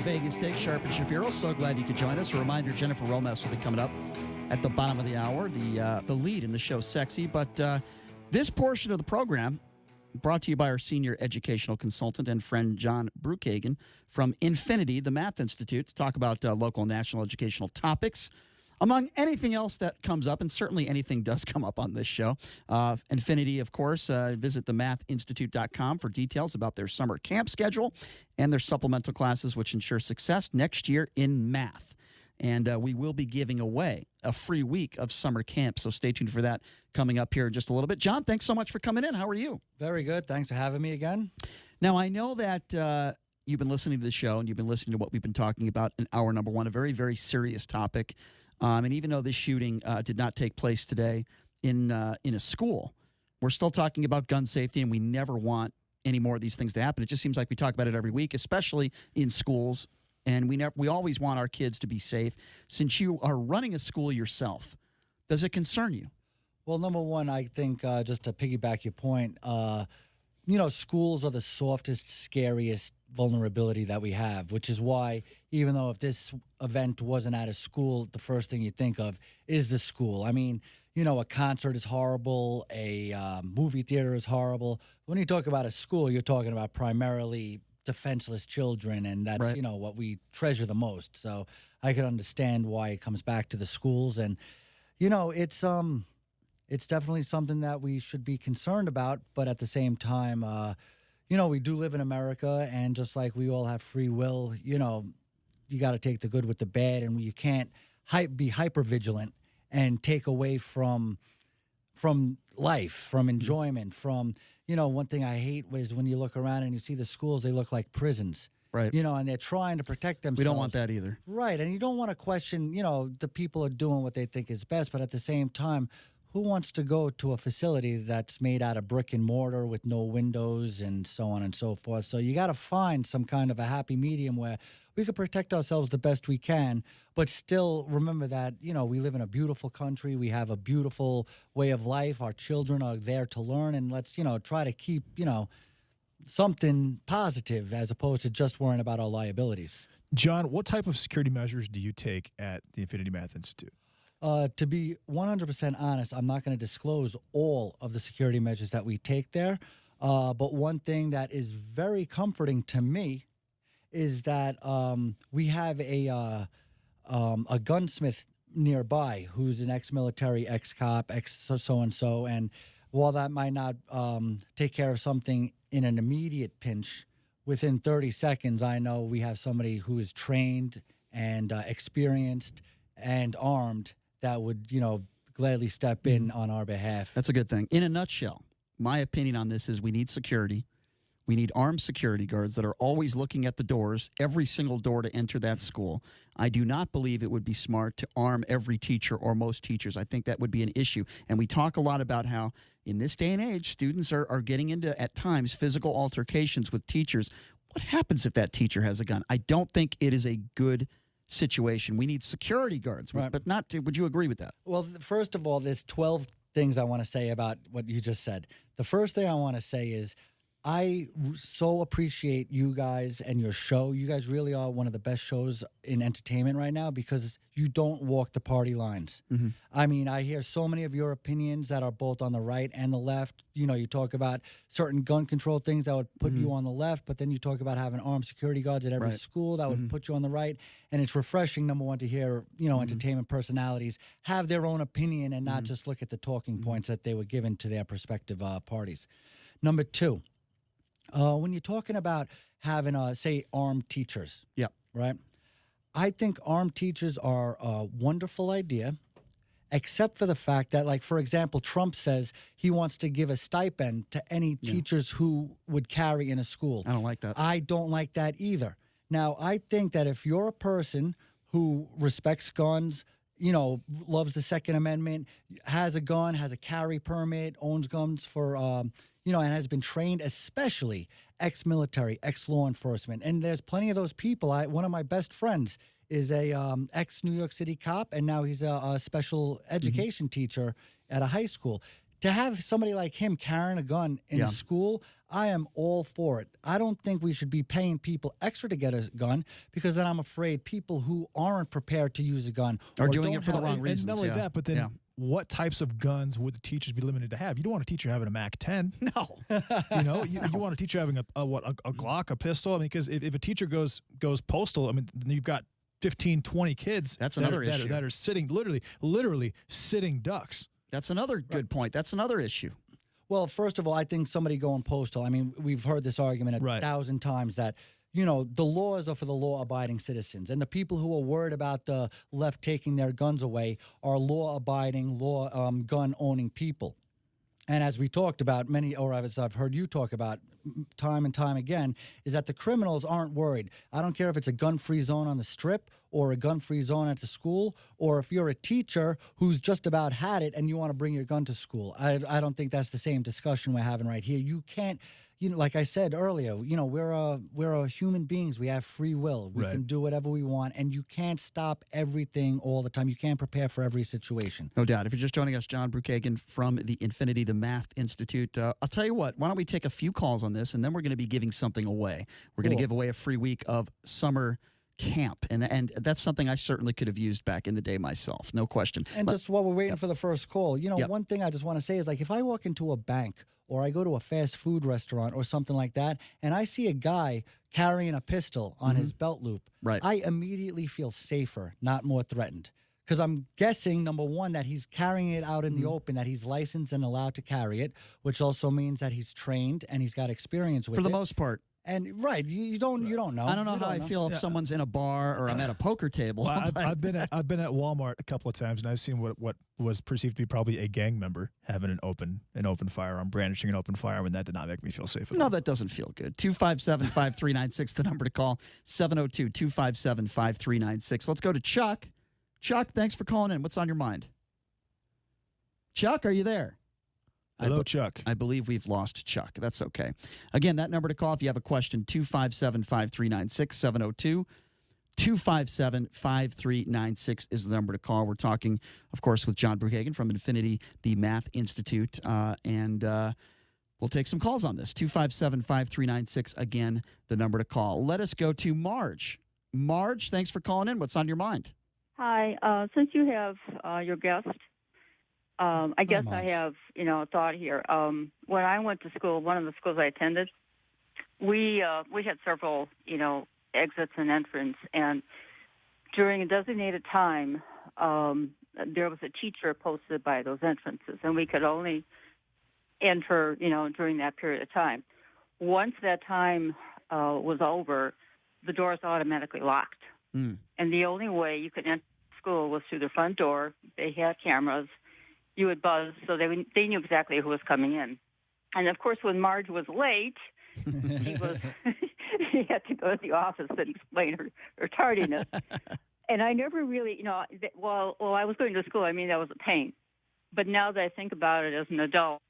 Vegas Take, Sharp and Shapiro. So glad you could join us. A reminder, Jennifer Romas will be coming up at the bottom of the hour, the lead in the show, Sexy. But this portion of the program brought to you by our senior educational consultant and friend, John Bruchagen from Infinity, the Math Institute, to talk about local and national educational topics. Among anything else that comes up, and certainly anything does come up on this show, Infinity, of course, visit themathinstitute.com for details about their summer camp schedule and their supplemental classes, which ensure success next year in math. And we will be giving away a free week of summer camp, so stay tuned for that coming up here in just a little bit. John, thanks so much for coming in. How are you? Very good. Thanks for having me again. Now, I know that you've been listening to the show, and you've been listening to what we've been talking about in hour number one, a very, very serious topic. And even though this shooting did not take place today in a school, we're still talking about gun safety, and we never want any more of these things to happen. It just seems like we talk about it every week, especially in schools, and we always want our kids to be safe. Since you are running a school yourself, does it concern you? Well, number one, I think just to piggyback your point, schools are the softest, scariest vulnerability that we have, which is why even though if this event wasn't at a school, the first thing you think of is the school. I mean, a concert is horrible, a movie theater is horrible. When you talk about a school, you're talking about primarily defenseless children, and that's, right, what we treasure the most. So I can understand why it comes back to the schools. And, it's definitely something that we should be concerned about, but at the same time, we do live in America, and just like we all have free will, you got to take the good with the bad, and you can't be hyper vigilant and take away from life, from enjoyment, from, one thing I hate is when you look around and you see the schools, they look like prisons. Right. And they're trying to protect themselves. We don't want that either. Right, and you don't want to question, the people are doing what they think is best, but at the same time, who wants to go to a facility that's made out of brick and mortar with no windows and so on and so forth? So you got to find some kind of a happy medium where we can protect ourselves the best we can, but still remember that, we live in a beautiful country. We have a beautiful way of life. Our children are there to learn, and let's, try to keep, something positive as opposed to just worrying about our liabilities. John, what type of security measures do you take at the Infinity Math Institute? To be 100% honest, I'm not going to disclose all of the security measures that we take there. But one thing that is very comforting to me is that we have a gunsmith nearby who's an ex-military, ex-cop, ex-so-and-so. And while that might not take care of something in an immediate pinch, within 30 seconds, I know we have somebody who is trained and experienced and armed that would, gladly step in on our behalf. That's a good thing. In a nutshell, my opinion on this is we need security. We need armed security guards that are always looking at the doors, every single door to enter that school. I do not believe it would be smart to arm every teacher or most teachers. I think that would be an issue. And we talk a lot about how in this day and age, students are getting into, at times, physical altercations with teachers. What happens if that teacher has a gun? I don't think it is a good situation. We need security guards, right, but not to. Would you agree with that? Well, first of all, there's 12 things I want to say about what you just said. The first thing I want to say is I so appreciate you guys and your show. You guys really are one of the best shows in entertainment right now because you don't walk the party lines. Mm-hmm. I mean, I hear so many of your opinions that are both on the right and the left. You talk about certain gun control things that would put you on the left, but then you talk about having armed security guards at every school that would put you on the right. And it's refreshing, number one, to hear, entertainment personalities have their own opinion and not just look at the talking points that they were given to their respective parties. Number two, when you're talking about having, say, armed teachers, right? I think armed teachers are a wonderful idea, except for the fact that, like, for example, Trump says he wants to give a stipend to any teachers who would carry in a school. I don't like that. I don't like that either. Now, I think that if you're a person who respects guns, loves the Second Amendment, has a gun, has a carry permit, owns guns for, and has been trained, especially ex-military, ex-law enforcement. And there's plenty of those people. One of my best friends is a ex-New York City cop, and now he's a special education teacher at a high school. to have somebody like him carrying a gun in a school, I am all for it. I don't think we should be paying people extra to get a gun because then I'm afraid people who aren't prepared to use a gun are doing it for the wrong reasons. And not only that, but then what types of guns would the teachers be limited to have? You don't want a teacher having a MAC-10. No. You want a teacher having a Glock, a pistol. I mean, because if a teacher goes postal, I mean, then you've got 15, 20 kids. That's another issue. That are sitting, literally sitting ducks. That's another good point. That's another issue. Well, first of all, I think somebody going postal, I mean, we've heard this argument 1,000 times that, the laws are for the law-abiding citizens. And the people who are worried about the left taking their guns away are law-abiding, gun-owning people. And as we talked about, as I've heard you talk about time and time again, is that the criminals aren't worried. I don't care if it's a gun-free zone on the Strip or a gun-free zone at the school, or if you're a teacher who's just about had it and you want to bring your gun to school. I don't think that's the same discussion we're having right here. You can't, like I said earlier, we're human beings. We have free will. We can do whatever we want, and you can't stop everything all the time. You can't prepare for every situation. No doubt. If you're just joining us, John Bruchagen from the Infinity, the Math Institute. I'll tell you what, why don't we take a few calls on this, and then we're going to be giving something away. We're going to give away a free week of summer camp, and that's something I certainly could have used back in the day myself, no question. And just while we're waiting for the first call, one thing I just want to say is, like, if I walk into a bank or I go to a fast food restaurant or something like that, and I see a guy carrying a pistol on his belt loop, I immediately feel safer, not more threatened. Because I'm guessing, number one, that he's carrying it out in the open, that he's licensed and allowed to carry it, which also means that he's trained and he's got experience with it. For the most part. And you don't know. I don't know how I feel if someone's in a bar or I'm at a poker table. Well, I've been at Walmart a couple of times, and I've seen what was perceived to be probably a gang member having an open firearm, brandishing an open firearm, and that did not make me feel safe at all. No, that doesn't feel good. 257-5396, the number to call. 702-257-5396. Let's go to Chuck. Chuck, thanks for calling in. What's on your mind? Chuck, are you there? Hello, Chuck. I believe we've lost Chuck. That's okay. Again, that number to call if you have a question, 257-5396, 702-257-5396 is the number to call. We're talking, of course, with John Bruchagen from Infinity, the Math Institute, and we'll take some calls on this. 257-5396, again, the number to call. Let us go to Marge. Marge, thanks for calling in. What's on your mind? Hi. Since you have your guest, I guess I have, a thought here. When I went to school, one of the schools I attended, we had several, exits and entrance, and during a designated time, there was a teacher posted by those entrances, and we could only enter, during that period of time. Once that time was over, the doors automatically locked, and the only way you could enter school was through the front door. They had cameras. You would buzz, so they knew exactly who was coming in. And, of course, when Marge was late, she had to go to the office and explain her tardiness. And I never really, while I was going to school, that was a pain. But now that I think about it as an adult,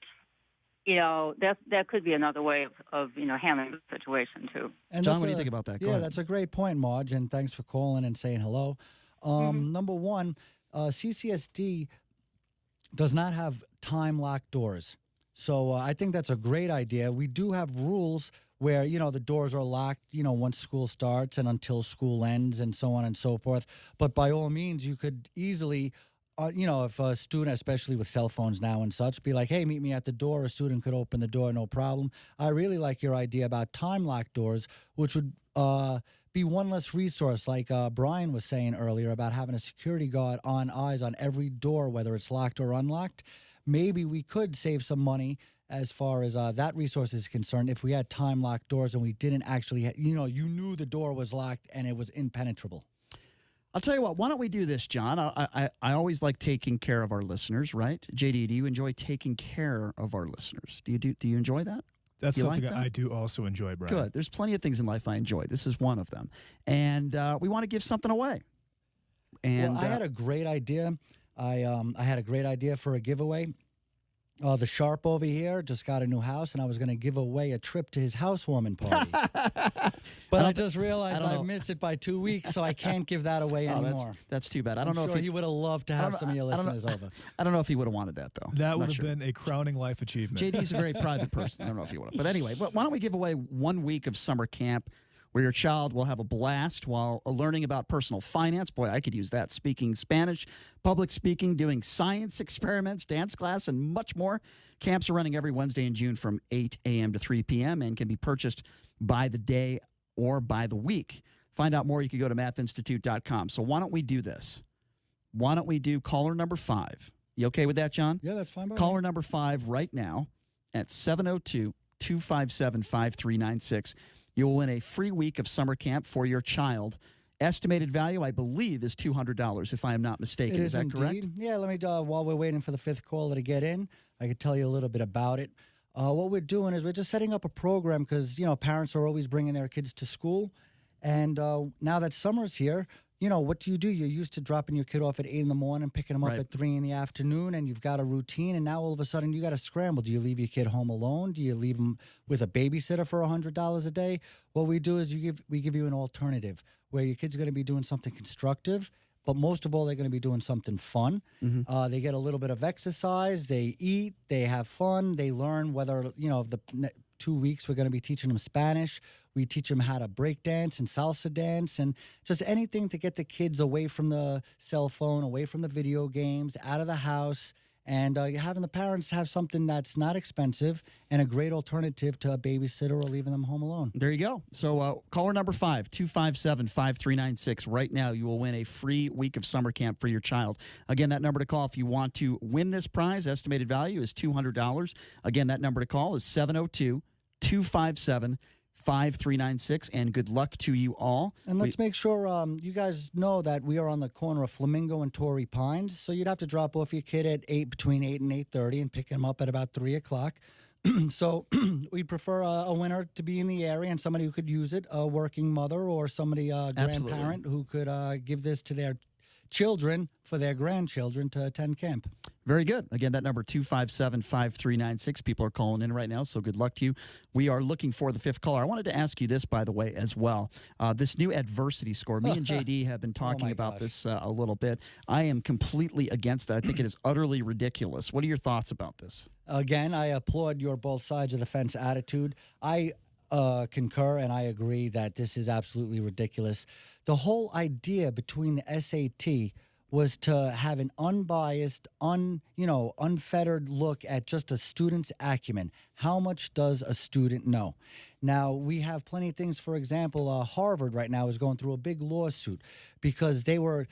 that could be another way of handling the situation, too. And John, what do you think about that? Go ahead. That's a great point, Marge, and thanks for calling and saying hello. Number one, CCSD does not have time-locked doors. So I think that's a great idea. We do have rules where, the doors are locked, once school starts and until school ends and so on and so forth. But by all means, you could easily, if a student, especially with cell phones now and such, be like, hey, meet me at the door. A student could open the door, no problem. I really like your idea about time-locked doors, which would be one less resource, like Brian was saying earlier about having a security guard on eyes on every door, whether it's locked or unlocked. Maybe we could save some money as far as that resource is concerned if we had time-locked doors and we didn't actually, you knew the door was locked and it was impenetrable. I'll tell you what, why don't we do this, John? I always like taking care of our listeners, right? JD, do you enjoy taking care of our listeners? Do you enjoy that? That's something I do also enjoy, Brian. Good. There's plenty of things in life I enjoy. This is one of them. And we want to give something away. And I had a great idea. I had a great idea for a giveaway. The Sharp over here just got a new house, and I was going to give away a trip to his housewarming party. But I just realized I missed it by 2 weeks, so I can't give that away anymore. That's too bad. I don't know if he would have loved to have some of your listeners over. I don't know if he would have wanted that, though. That would have been a crowning life achievement. JD's a very private person. I don't know if he would have. But anyway, why don't we give away 1 week of summer camp where your child will have a blast while learning about personal finance. Boy, I could use that. Speaking Spanish, public speaking, doing science experiments, dance class, and much more. Camps are running every Wednesday in June from 8 a.m. to 3 p.m. and can be purchased by the day or by the week. Find out more, you can go to mathinstitute.com. So why don't we do this? Why don't we do caller number 5? You okay with that, John? Yeah, that's fine. Caller number 5 right now at 702-257-5396. You'll win a free week of summer camp for your child. Estimated value, I believe, is $200, if I am not mistaken. Is that indeed correct? Yeah, let me, while we're waiting for the 5th caller to get in, I could tell you a little bit about it. What we're doing is we're just setting up a program because, parents are always bringing their kids to school. And now that summer's here, what do? You're used to dropping your kid off at 8 in the morning, picking them up at 3 in the afternoon, and you've got a routine, and now all of a sudden you got to scramble. Do you leave your kid home alone? Do you leave them with a babysitter for $100 a day? What we do is we give you an alternative where your kid's going to be doing something constructive, but most of all, they're going to be doing something fun. Mm-hmm. They get a little bit of exercise, they eat, they have fun, they learn whether, the 2 weeks we're going to be teaching them Spanish. We teach them how to break dance and salsa dance and just anything to get the kids away from the cell phone, away from the video games, out of the house, and having the parents have something that's not expensive and a great alternative to a babysitter or leaving them home alone. There you go. So caller number 5, 257-5396. Right now, you will win a free week of summer camp for your child. Again, that number to call if you want to win this prize. Estimated value is $200. Again, that number to call is 702-257-5396. 5396, and good luck to you all. And let's make sure you guys know that we are on the corner of Flamingo and Torrey Pines, so you'd have to drop off your kid at between 8 and 8:30 and pick him up at about 3 o'clock. So we prefer a winner to be in the area and somebody who could use it, a working mother or somebody, grandparent, who could give this to their children for their grandchildren to attend camp. Very good. Again, that number 257-5396. People are calling in right now, so good luck to you. We are looking for the 5th caller. I wanted to ask you this, by the way, as well. This new adversity score. Me and JD have been talking about this a little bit. I am completely against that. I think it is utterly ridiculous. What are your thoughts about this? Again, I applaud your both sides of the fence attitude. I concur and I agree that this is absolutely ridiculous. The whole idea between the SAT was to have an unbiased, unfettered look at just a student's acumen. How much does a student know? Now, we have plenty of things. For example, Harvard right now is going through a big lawsuit because they were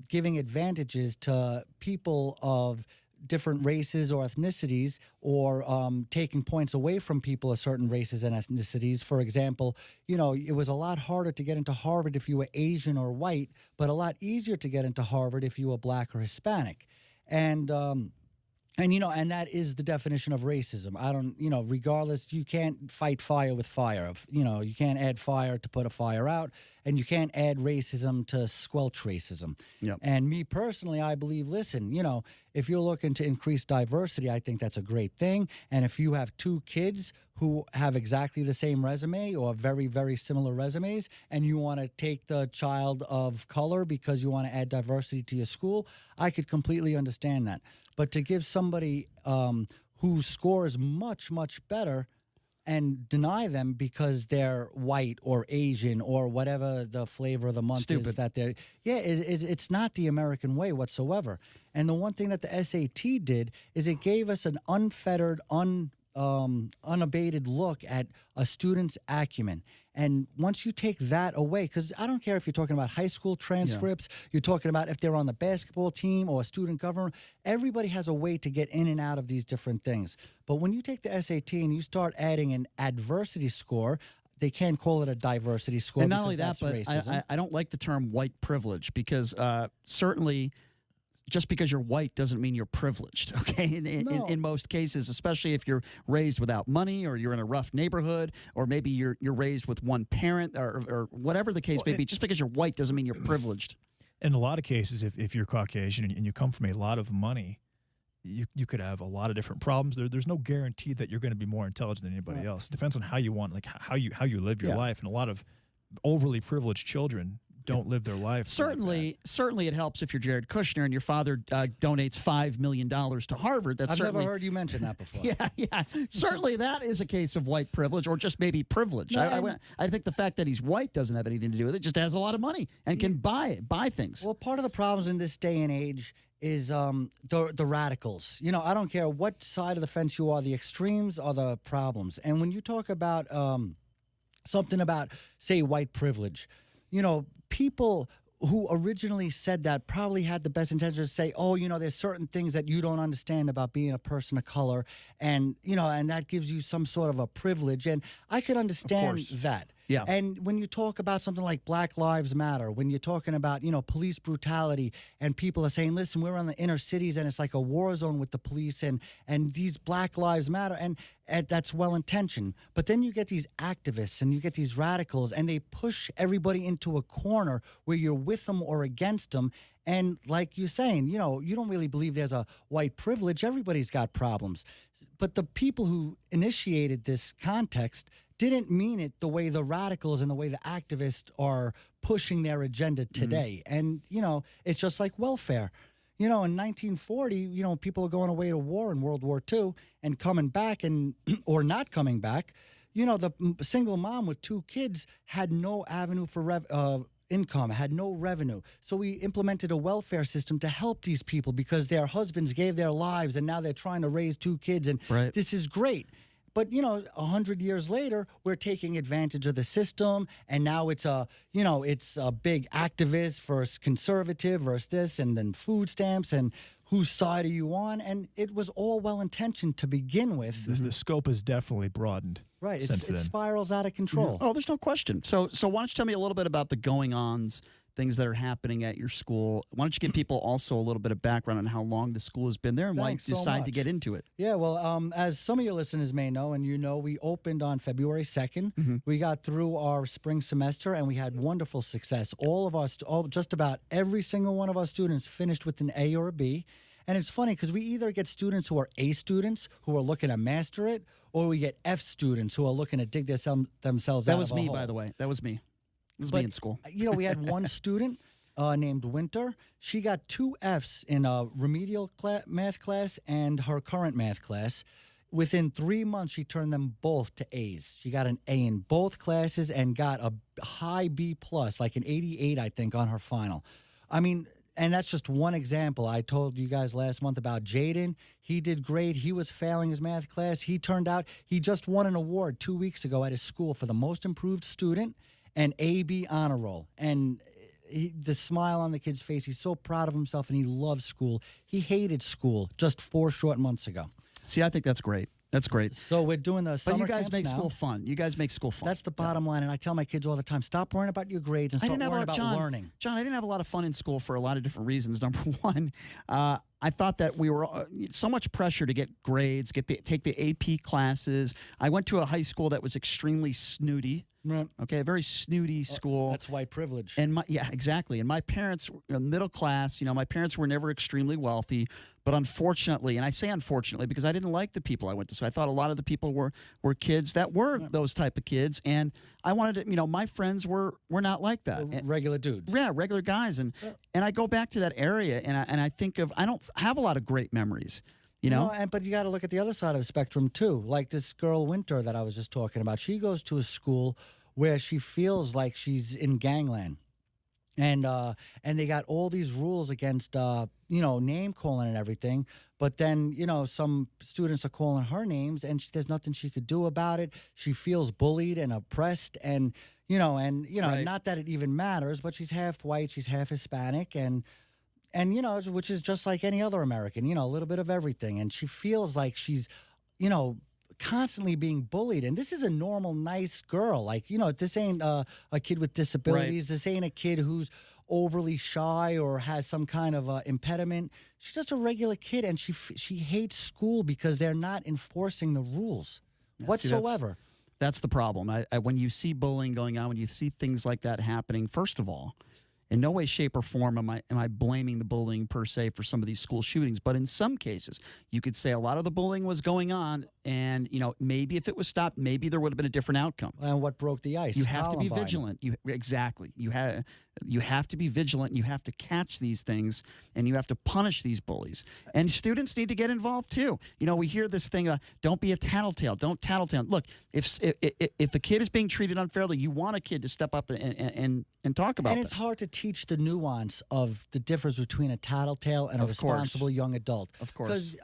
giving advantages to people of different races or ethnicities, or taking points away from people of certain races and ethnicities. For example, it was a lot harder to get into Harvard if you were Asian or white, but a lot easier to get into Harvard if you were black or Hispanic. And that is the definition of racism. Regardless, you can't fight fire with fire. You can't add fire to put a fire out, and you can't add racism to squelch racism. Yep. And me personally, I believe, listen, if you're looking to increase diversity, I think that's a great thing. And if you have 2 kids who have exactly the same resume or very, very similar resumes, and you want to take the child of color because you want to add diversity to your school, I could completely understand that. But to give somebody who scores much, much better and deny them because they're white or Asian or whatever the flavor of the month is that they're... Yeah, it's not the American way whatsoever. And the one thing that the SAT did is it gave us an unfettered, unabated look at a student's acumen. And once you take that away, because I don't care if you're talking about high school transcripts, you're talking about if they're on the basketball team or a student governor, everybody has a way to get in and out of these different things. But when you take the SAT and you start adding an adversity score, they can't call it a diversity score. And not only that, but I don't like the term white privilege because certainly just because you're white doesn't mean you're privileged, okay? In most cases, especially if you're raised without money or you're in a rough neighborhood or maybe you're raised with one parent or whatever the case may be, just because you're white doesn't mean you're privileged. In a lot of cases, if you're Caucasian and you come from a lot of money, you could have a lot of different problems. There's no guarantee that you're going to be more intelligent than anybody else. It depends on how you want, like how you live your life. And a lot of overly privileged children don't live their life. Certainly it helps if you're Jared Kushner and your father donates $5 million to Harvard. I've never heard you mention that before. Yeah. Certainly that is a case of white privilege, or just maybe privilege. No, I think the fact that he's white doesn't have anything to do with it. Just has a lot of money and can buy things. Well, part of the problems in this day and age is the radicals. You know, I don't care what side of the fence you are, the extremes are the problems. And when you talk about something about, say, white privilege, you know, people who originally said that probably had the best intention to say, oh, you know, there's certain things that you don't understand about being a person of color, and, you know, and that gives you some sort of a privilege. And I could understand that. Yeah. And when you talk about something like Black Lives Matter, when you're talking about, you know, police brutality, and people are saying, listen, we're on the inner cities and it's like a war zone with the police, and these Black Lives Matter, and that's well-intentioned. But then you get these activists and you get these radicals, and they push everybody into a corner where you're with them or against them. And like you're saying, you know, you don't really believe there's a white privilege. Everybody's got problems. But the people who initiated this context didn't mean it the way the radicals and the way the activists are pushing their agenda today. And, you know, it's just like welfare. You know, in 1940, you know, people are going away to war in World War II and coming back and or not coming back. You know, the single mom with 2 kids had no avenue for income, had no revenue. So we implemented a welfare system to help these people because their husbands gave their lives and now they're trying to raise 2 kids. And this is great. But, you know, 100 years later, we're taking advantage of the system, and now it's a big activist versus conservative versus this, and then food stamps, and whose side are you on? And it was all well-intentioned to begin with. The scope has definitely broadened. Right, it spirals out of control. Oh, there's no question. So why don't you tell me a little bit about the going-ons, things that are happening at your school? Why don't you give people also a little bit of background on how long the school has been there and why you decide to get into it? Yeah, well, as some of your listeners may know, and you know, we opened on February 2nd. We got through our spring semester, and we had wonderful success. Just about every single one of our students finished with an A or a B. And it's funny because we either get students who are A students who are looking to master it, or we get F students who are looking to dig themselves out. That was me, by the way. That was me. It was me in school. You know, we had one student named Winter. She got 2 Fs in a remedial math class and her current math class. Within 3 months, she turned them both to A's. She got an A in both classes and got a high B+, like an 88, I think, on her final. I mean, and that's just one example. I told you guys last month about Jaden. He did great. He was failing his math class. He just won an award 2 weeks ago at his school for the most improved student and AB honor roll. And the smile on the kid's face, he's so proud of himself, and he loves school. He hated school just 4 short months ago. See, I think that's great. That's great. So we're doing the summer But you guys make now. school fun. You guys make school fun. That's the bottom line, and I tell my kids all the time, stop worrying about your grades and start worrying about learning. John, I didn't have a lot of fun in school for a lot of different reasons. Number one, I thought that we were so much pressure to get grades, take the AP classes. I went to a high school that was extremely snooty. Right. Okay, a very snooty school. That's white privilege. And exactly. And my parents, middle class. You know, my parents were never extremely wealthy, but unfortunately, and I say unfortunately because I didn't like the people I went to. So I thought a lot of the people were kids that were those type of kids, and I wanted to. You know, my friends were not like that. Regular dudes. Yeah, regular guys, and I go back to that area, and I think of I don't have a lot of great memories. You know? But you got to look at the other side of the spectrum, too. Like this girl, Winter, that I was just talking about. She goes to a school where she feels like she's in gangland. And they got all these rules against, name calling and everything. But then, some students are calling her names, and there's nothing she could do about it. She feels bullied and oppressed. And, Right. not that it even matters, but she's half white, she's half Hispanic, and which is just like any other American, a little bit of everything. And she feels like she's, constantly being bullied. And this is a normal, nice girl. Like, this ain't a kid with disabilities. Right. This ain't a kid who's overly shy or has some kind of impediment. She's just a regular kid, and she hates school because they're not enforcing the rules whatsoever. That's the problem. When you see bullying going on, when you see things like that happening, first of all, In no way, shape, or form am I blaming the bullying per se for some of these school shootings. But in some cases, you could say a lot of the bullying was going on, and maybe if it was stopped, maybe there would have been a different outcome. And what broke the ice? You have to be Columbine. vigilant. Exactly. You have to be vigilant. And you have to catch these things, and you have to punish these bullies. And students need to get involved too. We hear this thing: don't be a tattletale. Don't tattletale. Look, if a kid is being treated unfairly, you want a kid to step up and talk about it. And it's hard to teach the nuance of the difference between a tattletale and a responsible young adult. Of course. Because,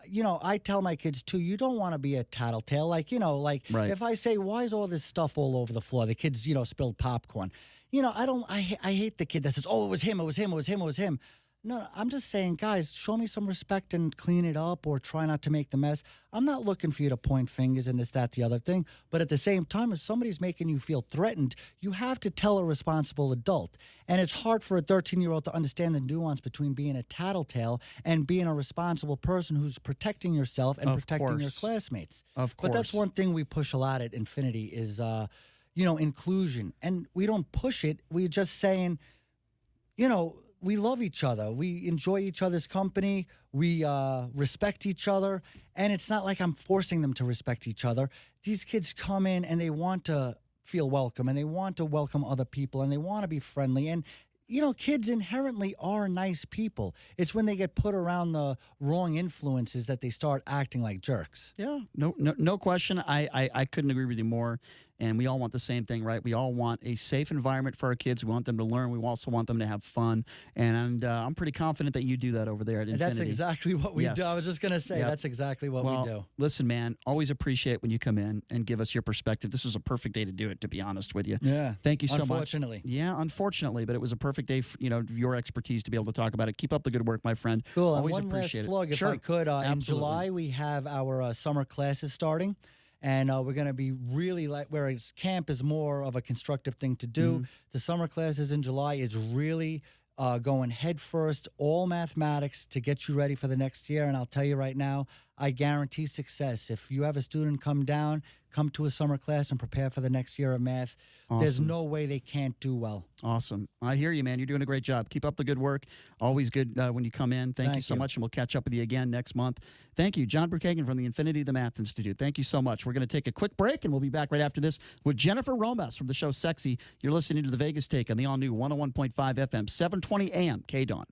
I tell my kids, too, you don't want to be a tattletale. Right. If I say, why is all this stuff all over the floor? The kids, spilled popcorn. I hate the kid that says, oh, it was him. No, I'm just saying, guys, show me some respect and clean it up or try not to make the mess. I'm not looking for you to point fingers and this, that, the other thing. But at the same time, if somebody's making you feel threatened, you have to tell a responsible adult. And it's hard for a 13-year-old to understand the nuance between being a tattletale and being a responsible person who's protecting yourself and protecting your classmates. Of course. But that's one thing we push a lot at Infinity is, inclusion. And we don't push it. We're just saying, we love each other. We enjoy each other's company. We respect each other. And it's not like I'm forcing them to respect each other. These kids come in and they want to feel welcome and they want to welcome other people and they want to be friendly. And, kids inherently are nice people. It's when they get put around the wrong influences that they start acting like jerks. Yeah, no question. I couldn't agree with you more. And we all want the same thing, right? We all want a safe environment for our kids. We want them to learn. We also want them to have fun. And I'm pretty confident that you do that over there at Infinity. That's exactly what we do. I was just going to say, that's exactly what we do. Listen, man, always appreciate when you come in and give us your perspective. This was a perfect day to do it, to be honest with you. Yeah. Thank you so Unfortunately. much. Yeah, unfortunately. But it was a perfect day for, your expertise to be able to talk about it. Keep up the good work, my friend. Cool. Always and one appreciate last it. plug, if Sure. I could. In Absolutely. July, we have our summer classes starting. And we're going to be really whereas camp is more of a constructive thing to do, the summer classes in July is really going head first, all mathematics to get you ready for the next year. And I'll tell you right now, I guarantee success. If you have a student come to a summer class and prepare for the next year of math, there's no way they can't do well. Awesome. I hear you, man. You're doing a great job. Keep up the good work. Always good when you come in. Thank you so much, and we'll catch up with you again next month. Thank you, John Bruchagen from the Infinity of the Math Institute. Thank you so much. We're going to take a quick break, and we'll be back right after this with Jennifer Romas from the show Sexy. You're listening to The Vegas Take on the all-new 101.5 FM, 720 AM, KDWN.